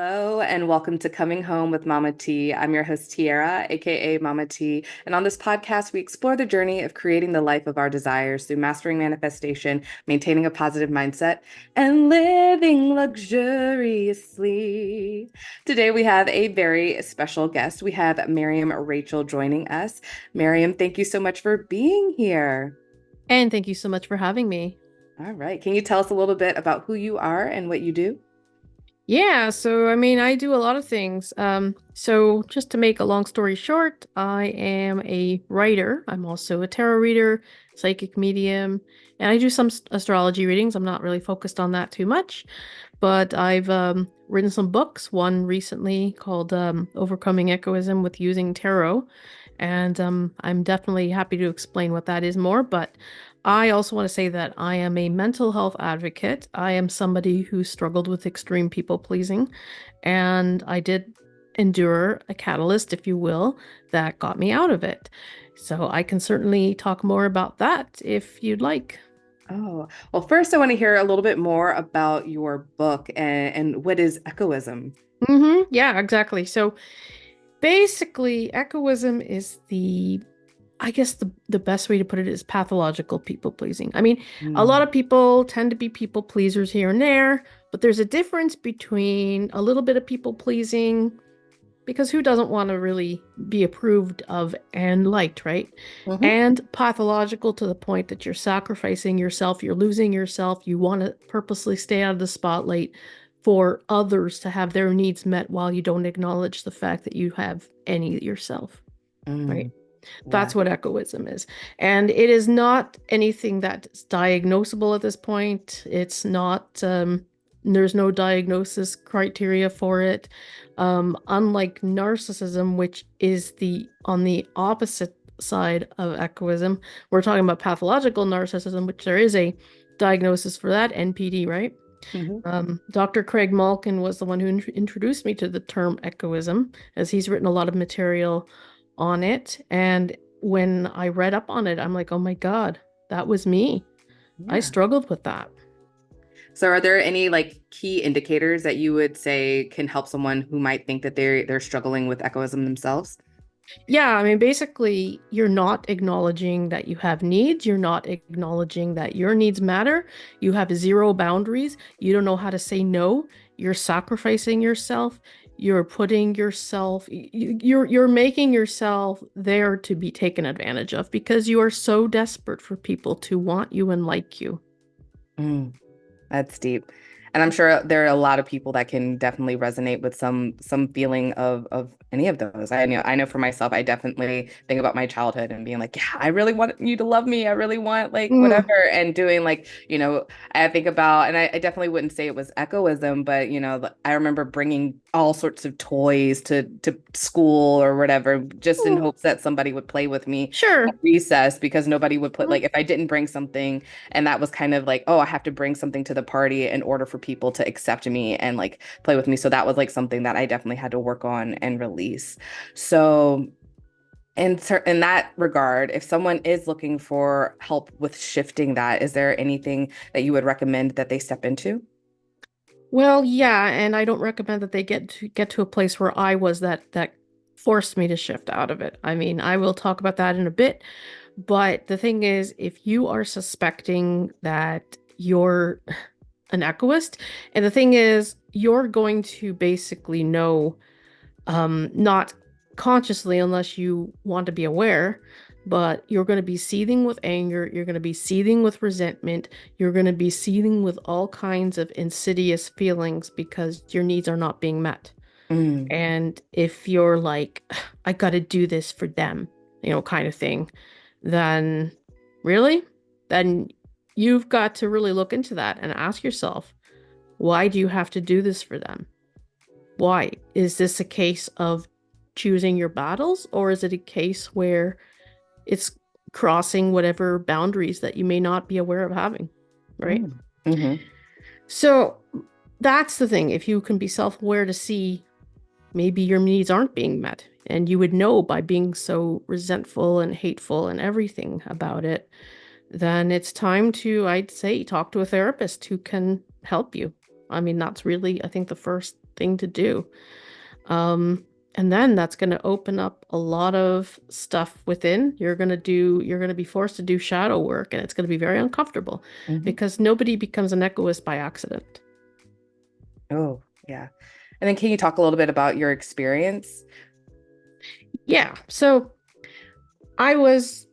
Hello and welcome to Coming Home with Mama T. I'm your host, Tiara, aka Mama T. And on this podcast, we explore the journey of creating the life of our desires through mastering manifestation, maintaining a positive mindset, and living luxuriously. Today, we have a very special guest. We have Miriam Rachel joining us. Miriam, thank you so much for being here. And thank you so much for having me. All right. Can you tell us a little bit about who you are and what you do? I do a lot of things. So just to make a long story short, I am a writer. I'm also a tarot reader, psychic medium, and I do some astrology readings. I'm not really focused on that too much, but I've written some books. One recently called Overcoming Egoism with Using Tarot, and I'm definitely happy to explain what that is more, but I also want to say that I am a mental health advocate. I am somebody who struggled with extreme people pleasing, and I did endure a catalyst, if you will, that got me out of it. So I can certainly talk more about that if you'd like. Oh, well, first, I want to hear a little bit more about your book and what is echoism? Yeah, exactly. So basically, egoism is I guess the best way to put it is pathological people pleasing. I mean, a lot Mm, of people tend to be people pleasers here and there, but there's a difference between a little bit of people pleasing, because who doesn't want to really be approved of and liked, right? mhm. And pathological to the point that you're sacrificing yourself, you're losing yourself, you want to purposely stay out of the spotlight for others to have their needs met while you don't acknowledge the fact that you have any yourself, right? Mm, That's wow. what egoism is. And it is not anything that's diagnosable at this point. It's not, there's no diagnosis criteria for it. Unlike narcissism, which is on the opposite side of egoism, we're talking about pathological narcissism, which there is a diagnosis for that, NPD, right? Mhm. Dr. Craig Malkin was the one who introduced me to the term echoism, as he's written a lot of material on it. And when I read up on it, I'm like, oh my God, that was me. I Yeah. struggled with that. So are there any like key indicators that you would say can help someone who might think that they're struggling with echoism themselves? Yeah, I mean, basically, you're not acknowledging that you have needs. You're not acknowledging that your needs matter. You have zero boundaries. You don't know how to say no. You're sacrificing yourself. You're putting yourself, you're making yourself there to be taken advantage of because you are so desperate for people to want you and like you. Mm. That's deep. And I'm sure there are a lot of people that can definitely resonate with some feeling of any of those. I know for myself, I definitely think about my childhood and being like, yeah, I really want you to love me. I really want like Mm. whatever. And doing like, I think about, and I definitely wouldn't say it was egoism, but I remember bringing all sorts of toys to school or whatever, just in Mm. hopes that somebody would play with me at Sure. recess because nobody would put Mm. like if I didn't bring something and that was kind of like, oh, I have to bring something to the party in order for people to accept me and like play with me. So that was like something that I definitely had to work on and release. So in that regard, if someone is looking for help with shifting that, is there anything that you would recommend that they step into? Well, yeah, and I don't recommend that they get to a place where I was that forced me to shift out of it. I mean, I will talk about that in a bit, but the thing is, if you are suspecting that you're an echoist, and the thing is, you're going to basically know, not consciously unless you want to be aware, but you're going to be seething with anger, you're going to be seething with resentment, you're going to be seething with all kinds of insidious feelings because your needs are not being met. Mm, And if you're like, I got to do this for them, kind of thing, then really? Then you've got to really look into that and ask yourself, why do you have to do this for them? Why? Is this a case of choosing your battles, or is it a case where it's crossing whatever boundaries that you may not be aware of having? Right? mm, mhm. So that's the thing. If you can be self aware to see maybe your needs aren't being met, and you would know by being so resentful and hateful and everything about it, then it's time to, I'd say, talk to a therapist who can help you. I mean, that's really, I think, the first thing to do. And then that's going to open up a lot of stuff within. You're going to be forced to do shadow work, and it's going to be very uncomfortable Hmm. because nobody becomes an echoist by accident. Oh, yeah. And then can you talk a little bit about your experience? Yeah. So I was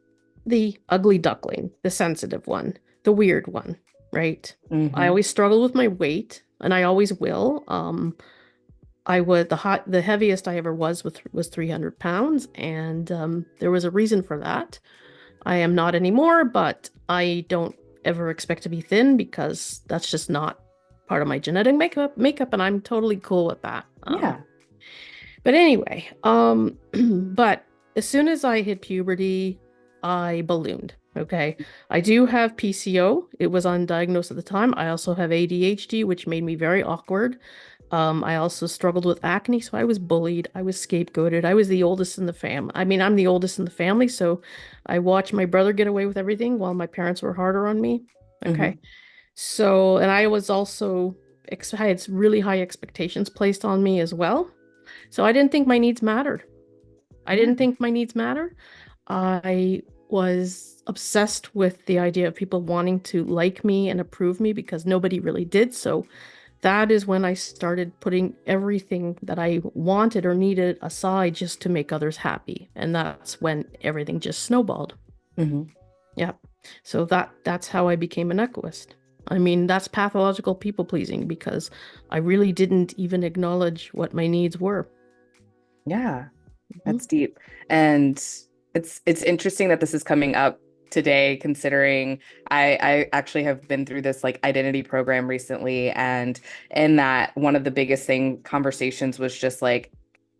the ugly duckling, the sensitive one, the weird one, right? I Hmm. always struggled with my weight, and I always will. I would the heaviest I ever was 300 pounds, and there was a reason for that. I am not anymore, but I don't ever expect to be thin because that's just not part of my genetic makeup, and I'm totally cool with that. Yeah. But anyway, but as soon as I hit puberty, I ballooned. Okay. I do have PCO. It was undiagnosed at the time. I also have ADHD, which made me very awkward. I also struggled with acne, so I was bullied. I was scapegoated. I was the oldest in the fam. I mean, I'm the oldest in the family, so I watched my brother get away with everything while my parents were harder on me. Okay. Hmm. So, and I was also, I had really high expectations placed on me as well. So I didn't think my needs mattered. I Yeah. didn't think my needs matter. I was obsessed with the idea of people wanting to like me and approve me because nobody really did. So that is when I started putting everything that I wanted or needed aside just to make others happy. And that's when everything just snowballed. Hmm. Yeah. So that's how I became an echoist. I mean, that's pathological people pleasing because I really didn't even acknowledge what my needs were. Yeah. Mhm. That's deep. And it's interesting that this is coming up today, considering I actually have been through this like identity program recently. And in that, one of the biggest conversations was just like,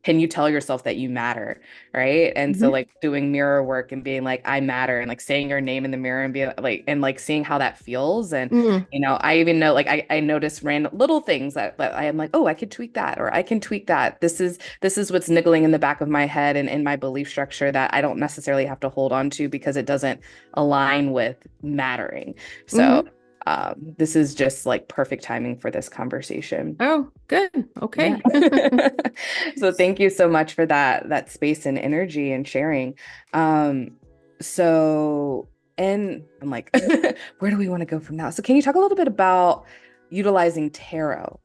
can you tell yourself that you matter? Right. And so Mhm. like doing mirror work and being like, I matter, and like saying your name in the mirror and be like, and like seeing how that feels. And Mm. I even know like I notice random little things that I am like, oh, I could tweak that, or I can tweak that. This is what's niggling in the back of my head and in my belief structure that I don't necessarily have to hold on to because it doesn't align with mattering. So Mhm. this is just like perfect timing for this conversation. Oh, good. Yeah. Okay. So thank you so much for that space and energy and sharing. Um, so and I'm like, where do we want to go from now? So can you talk a little bit about utilizing tarot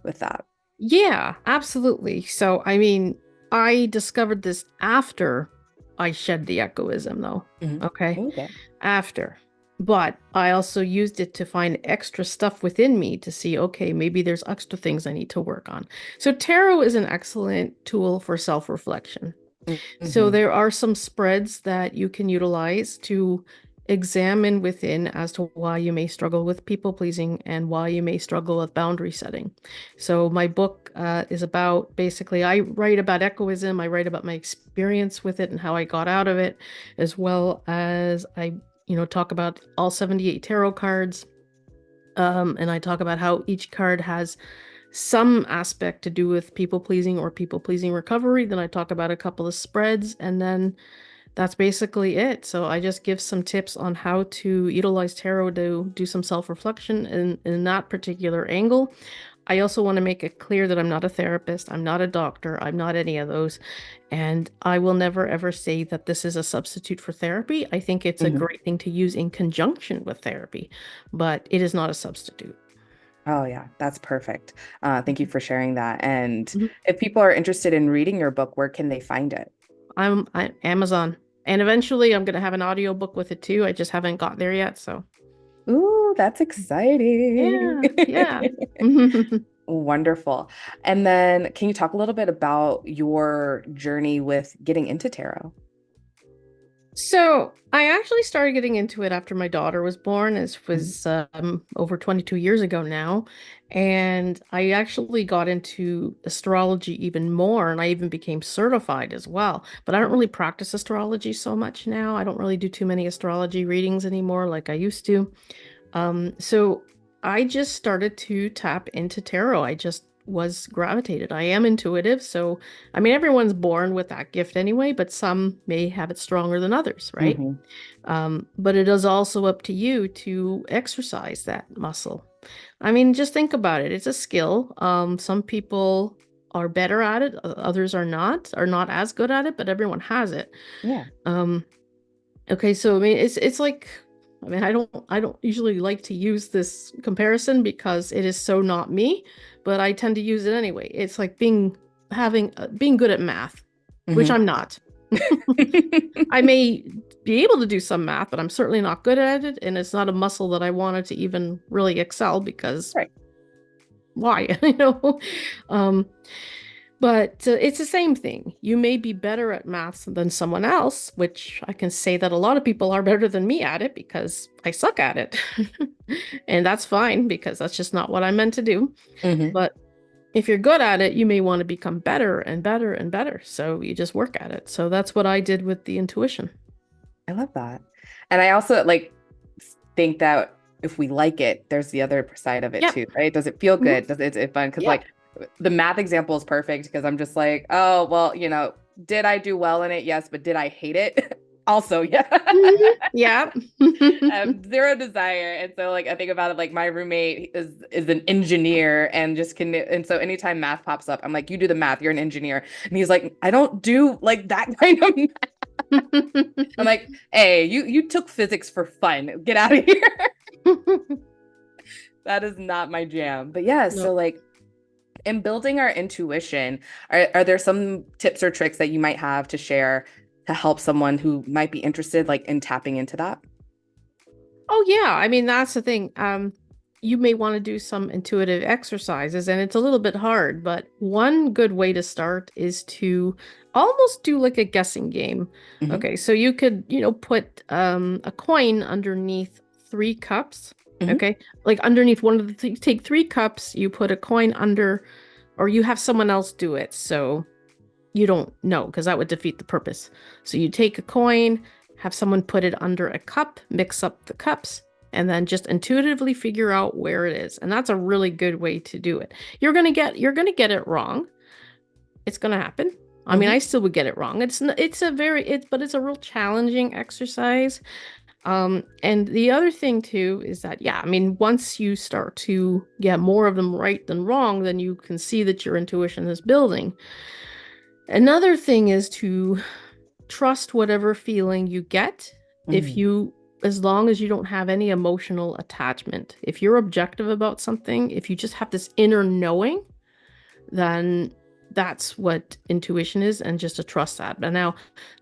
with that? Yeah, absolutely. So, I mean, I discovered this after I shed the egoism, though. Mhm. Okay. Okay. After. But I also used it to find extra stuff within me to see, okay, maybe there's extra things I need to work on. So, tarot is an excellent tool for self-reflection. So Hmm. there are some spreads that you can utilize to examine within as to why you may struggle with people pleasing and why you may struggle with boundary setting. So my book is about basically I write about egoism, I write about my experience with it and how I got out of it, as well as talk about all 78 tarot cards. And I talk about how each card has some aspect to do with people pleasing or people pleasing recovery. Then I talk about a couple of spreads, and then that's basically it. So I just give some tips on how to utilize tarot to do some self-reflection in that particular angle. I also want to make it clear that I'm not a therapist, I'm not a doctor, I'm not any of those. And I will never ever say that this is a substitute for therapy. I think it's a Hmm. great thing to use in conjunction with therapy, but it is not a substitute. Oh yeah, that's perfect. Thank you Mhm. for sharing that. And Mhm. if people are interested in reading your book, where can they find it? I Amazon. And eventually I'm gonna have an audiobook with it too. I just haven't got there yet, so Ooh, that's exciting. yeah, yeah. Wonderful. And then can you talk a little bit about your journey with getting into tarot? So I actually started getting into it after my daughter was born. This Mhm. was over 22 years ago now. And I actually got into astrology even more, and I even became certified as well. But I don't really practice astrology so much now. I don't really do too many astrology readings anymore like I used to. So I just started to tap into tarot. I just was gravitated. I am intuitive, so I mean everyone's born with that gift anyway, but some may have it stronger than others, right? Hmm. But it is also up to you to exercise that muscle. I mean, just think about it. It's a skill. Some people are better at it, others are not as good at it, but everyone has it. Yeah. Um, okay, so I mean, it's like, I mean, I don't usually like to use this comparison because it is so not me, but I tend to use it anyway. It's like being good at math, which Hmm. I'm not. I may be able to do some math, but I'm certainly not good at it, and it's not a muscle that I wanted to even really excel because Right. why? You know? Um, but it's the same thing. You may be better at maths than someone else, which I can say that a lot of people are better than me at it because I suck at it. And that's fine because that's just not what I'm meant to do. Hmm. But if you're good at it, you may want to become better and better and better. So you just work at it. So that's what I did with the intuition. I love that. And I also like think that if we like it, there's the other side of it Yep. too, right? Does it feel Hmm. good? Does it fun? Because Yeah. like the math example is perfect because I'm just like, oh, well, did I do well in it? Yes, but did I hate it? Also, yeah. Mhm. Yeah. I have zero desire. And so like I think about it like my roommate is an engineer and just can and so anytime math pops up, I'm like, you do the math, you're an engineer. And he's like, I don't do like that kind of math. I'm like, hey, you took physics for fun. Get out of here. That is not my jam. But yeah, No. so like in building our intuition, are there some tips or tricks that you might have to share to help someone who might be interested like in tapping into that? Oh yeah, I mean that's the thing. You may want to do some intuitive exercises and it's a little bit hard, but one good way to start is to almost do like a guessing game. Hmm. Okay, so you could, put a coin underneath three cups. Hmm. Okay, like underneath one of the take three cups, you put a coin under, or you have someone else do it. So you don't know because that would defeat the purpose. So you take a coin, have someone put it under a cup, mix up the cups, and then just intuitively figure out where it is. And that's a really good way to do it. You're gonna get it wrong. It's gonna happen. I mean, Hmm. I still would get it wrong. It's a very but it's a real challenging exercise. And the other thing too is that, yeah, I mean, once you start to get more of them right than wrong, then you can see that your intuition is building. Another thing is to trust whatever feeling you get if Hmm. you as long as you don't have any emotional attachment. If you're objective about something, if you just have this inner knowing, then that's what intuition is and just to trust that. But now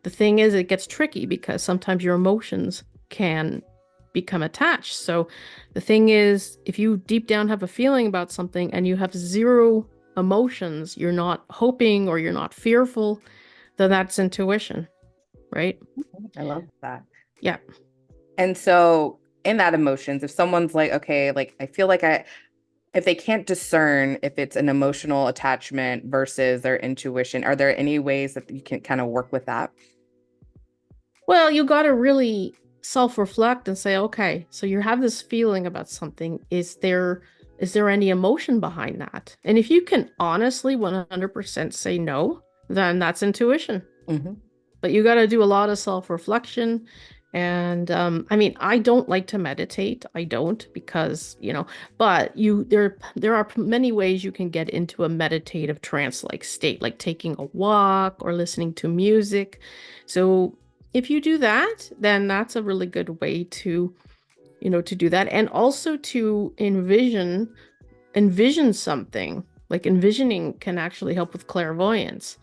the thing is it gets tricky because sometimes your emotions can become attached. So the thing is if you deep down have a feeling about something and you have zero emotions, you're not hoping or you're not fearful, then that's intuition, right? I love that. Yeah. And so in that emotions, if someone's like, okay, like I feel like if they can't discern if it's an emotional attachment versus their intuition, are there any ways that you can kind of work with that? Well, you got to really self-reflect and say, okay, so you have this feeling about something. Is there any emotion behind that? And if you can honestly 100% say no, then that's intuition. Hmm. But you got to do a lot of self-reflection. And I mean, I don't like to meditate. I don't because, but there are many ways you can get into a meditative trance-like state, like taking a walk or listening to music. So if you do that, then that's a really good way to, to do that. And also to envision something. Like envisioning can actually help with clairvoyance.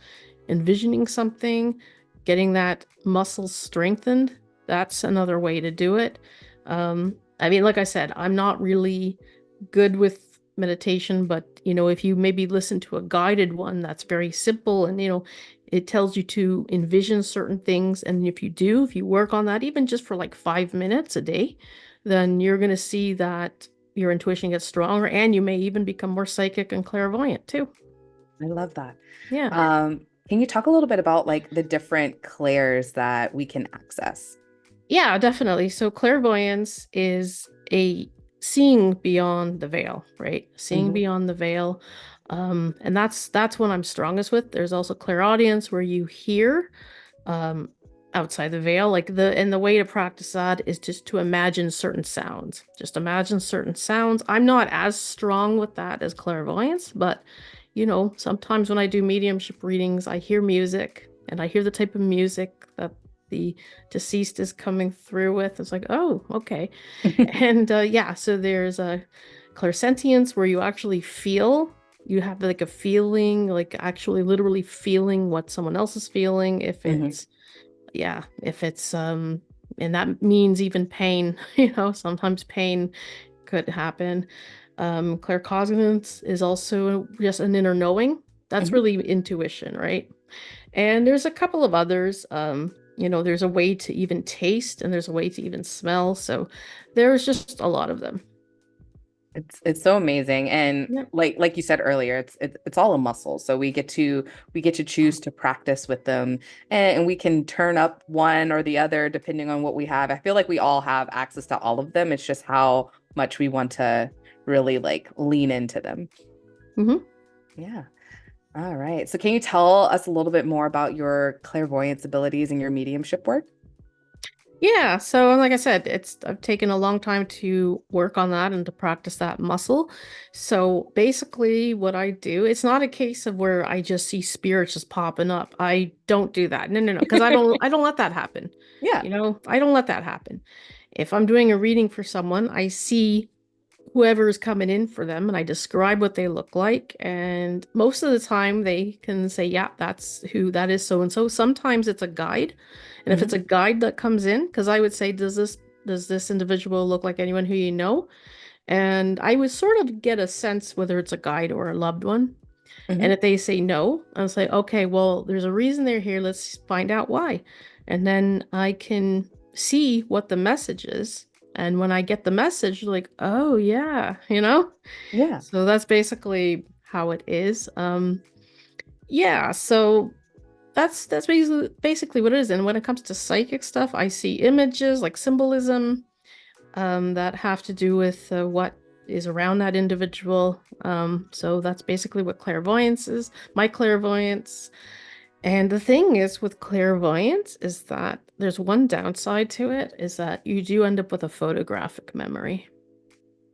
Envisioning something, getting that muscle strengthened, that's another way to do it. I mean, like I said, I'm not really good with meditation, but if you maybe listen to a guided one that's very simple and it tells you to envision certain things, and if you work on that even just for like 5 minutes a day, then you're going to see that your intuition gets stronger and you may even become more psychic and clairvoyant too. I love that. Yeah. Can you talk a little bit about like the different clairs that we can access? Yeah, definitely. So clairvoyance is a seeing beyond the veil, right? Seeing Hmm. beyond the veil. And that's what I'm strongest with. There's also clairaudience where you hear. Um, outside the veil. Like the way to practice that is just to imagine certain sounds. Just imagine certain sounds. I'm not as strong with that as clairvoyance, but sometimes when I do mediumship readings, I hear music and I hear the type of music that the deceased is coming through with. It's like, oh, okay. And yeah, so there's a clairsentience where you actually feel, you have like a feeling, like actually literally feeling what someone else is feeling. If Hmm. it's, yeah, if it's, and that means even pain, sometimes pain could happen. Claircognizance is also just an inner knowing. That's Hmm. really intuition, right? And there's a couple of others. There's a way to even taste and there's a way to even smell. So there's just a lot of them. It's so amazing. And Yep. like you said earlier, it's all a muscle. So we get to choose to practice with them, and we can turn up one or the other depending on what we have. I feel like we all have access to all of them. It's just how much we want to really like lean into them. Hmm. Yeah. All right. So can you tell us a little bit more about your clairvoyance abilities and your mediumship work? Yeah, so like I said, I've taken a long time to work on that and to practice that muscle. So basically what I do, it's not a case of where I just see spirits just popping up. I don't do that. No, no, no, because I don't let that happen. Yeah. I don't let that happen. If I'm doing a reading for someone, I see whoever is coming in for them and I describe what they look like. And most of the time they can say, yeah, that's who that is, so and so. Sometimes it's a guide. And if Hmm. it's a guide that comes in, because I would say, does this individual look like anyone who you know? And I would sort of get a sense whether it's a guide or a loved one. And Hmm. if they say no, I'll say, okay, well, there's a reason they're here. Let's find out why. And then I can see what the message is. And when I get the message, like, oh yeah, Yeah. So that's basically how it is. Yeah, so that's basically what it is. And when it comes to psychic stuff, I see images like symbolism, that have to do with what is around that individual. So that's basically what clairvoyance is. My clairvoyance. And the thing is with clairvoyance is that there's one downside to it is that you do end up with a photographic memory.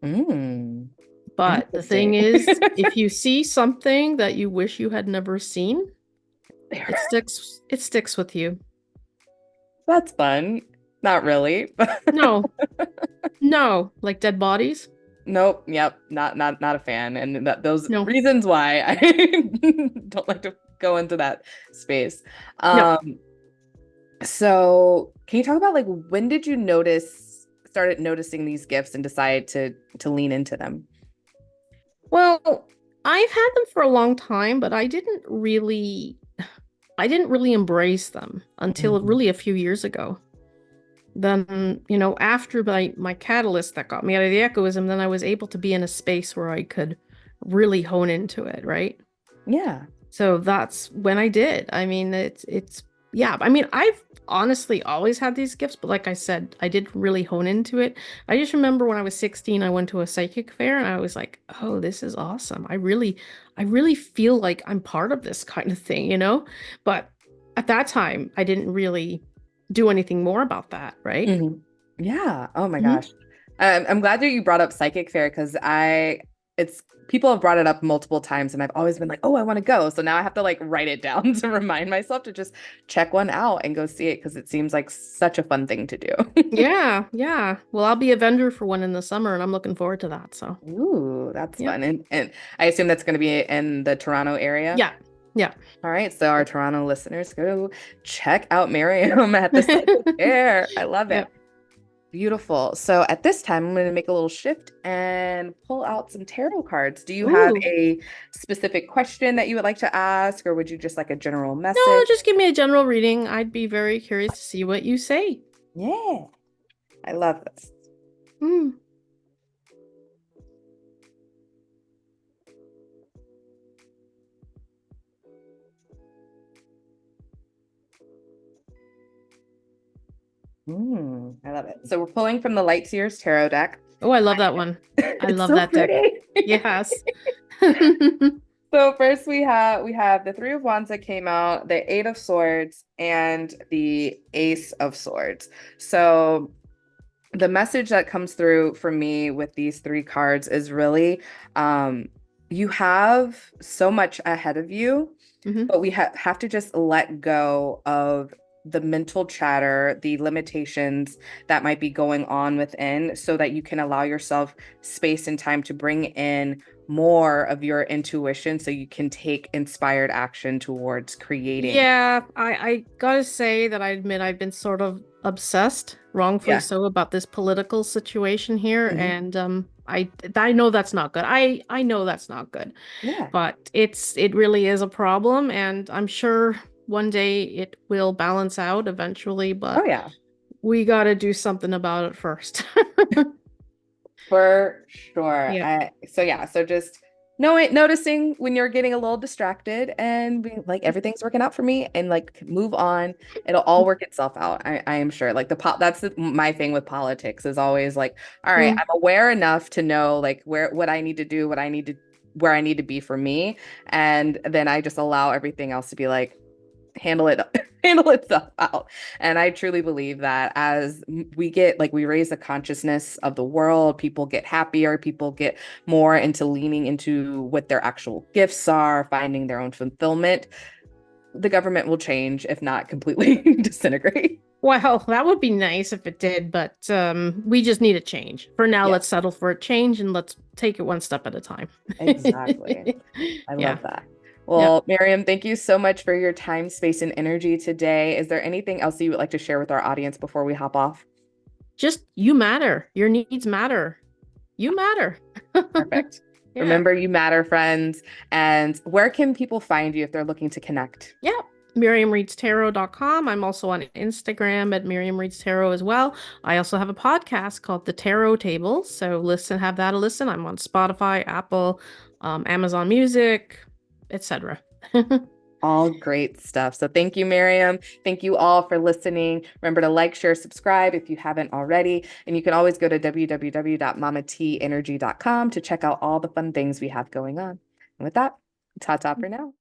Mm, But the thing interesting. is, if you see something that you wish you had never seen, it sticks with you. That's fun. Not really. No, no, like dead bodies? Nope. Yep. Not a fan. And those No, reasons why I don't like to go into that space. no. So can you talk about like when did you started noticing these gifts and decide to lean into them? Well, I've had them for a long time, but I didn't really embrace them until Mhm. really a few years ago. Then, after my catalyst that got me out of the egoism, then I was able to be in a space where I could really hone into it, right? Yeah. So that's when I did. I mean, it's yeah. I mean, I've honestly always had these gifts, but like I said, I didn't really hone into it. I just remember when I was 16, I went to a psychic fair and I was like, "Oh, this is awesome. I really feel like I'm part of this kind of thing." But at that time, I didn't really do anything more about that, right? Mhm. Yeah. Oh my Hmm. gosh. I'm glad that you brought up psychic fair because it's people have brought it up multiple times and I've always been like, oh, I want to go. So now I have to like write it down to remind myself to just check one out and go see it because it seems like such a fun thing to do. Yeah, yeah. Well, I'll be a vendor for one in the summer and I'm looking forward to that. So, Ooh, that's yep. fun. And I assume that's going to be in the Toronto area. Yeah. Yeah. All right. So our Toronto listeners, go check out Miriam at the psychic fair. I love it. Yep. Beautiful. So at this time, I'm going to make a little shift and pull out some tarot cards. Do you have Ooh. a specific question that you would like to ask, or would you just like a general No, message? just give me a general reading. I'd be very curious to see what you say. Yeah, I love this. Hmm. I love it. So we're pulling from the Light Seers Tarot deck. Oh, I love that one. I It's love so that deck. pretty. Yes. So first we have the Three of Wands that came out, the Eight of Swords, and the Ace of Swords. So the message that comes through for me with these three cards is really um you have so much ahead of you, Hmm. but we have to just let go of the mental chatter, the limitations that might be going on within, so that you can allow yourself space and time to bring in more of your intuition so you can take inspired action towards creating. Yeah, I gotta say that I admit I've been sort of obsessed, wrongfully Yeah. so, about this political situation here, Mhm. and I know that's not good. I know that's not good, Yeah. but it really is a problem, and I'm sure one day it will balance out eventually, Oh but yeah. we gotta do something about it first. For sure. Yeah. So yeah, so just knowing, noticing when you're getting a little distracted and being like everything's working out for me and like move on. It'll all work itself out. I am sure. Like that's my thing with politics is always like, all right, Mm. I'm aware enough to know like what I need to do, what I need to where I need to be for me. And then I just allow everything else to be like, handle it handle itself out. And I truly believe that as we get like we raise the consciousness of the world, people get happier, people get more into leaning into what their actual gifts are, finding their own fulfillment. The government will change, if not completely disintegrate. Well, that would be nice if it did, but we just need a change. For now, Yeah, let's settle for a change and let's take it one step at a time. exactly. I Yeah, love that. yeah. Well, Miriam, thank you so much for your time, space, and energy today. Is there anything else you would like to share with our audience before we hop off? Just you matter. Your needs matter. You matter. Perfect. Yeah. Remember, you matter, friends. And where can people find you if they're looking to connect? Yeah. MiriamReadsTarot.com. I'm also on Instagram at Miriam Reads Tarot as well. I also have a podcast called The Tarot Table. So have that a listen. I'm on Spotify, Apple, Amazon Music, etc. All great stuff. So thank you, Miriam. Thank you all for listening. Remember to like, share, subscribe if you haven't already. And you can always go to www.mamateenergy.com to check out all the fun things we have going on. And with that, ta-ta for now.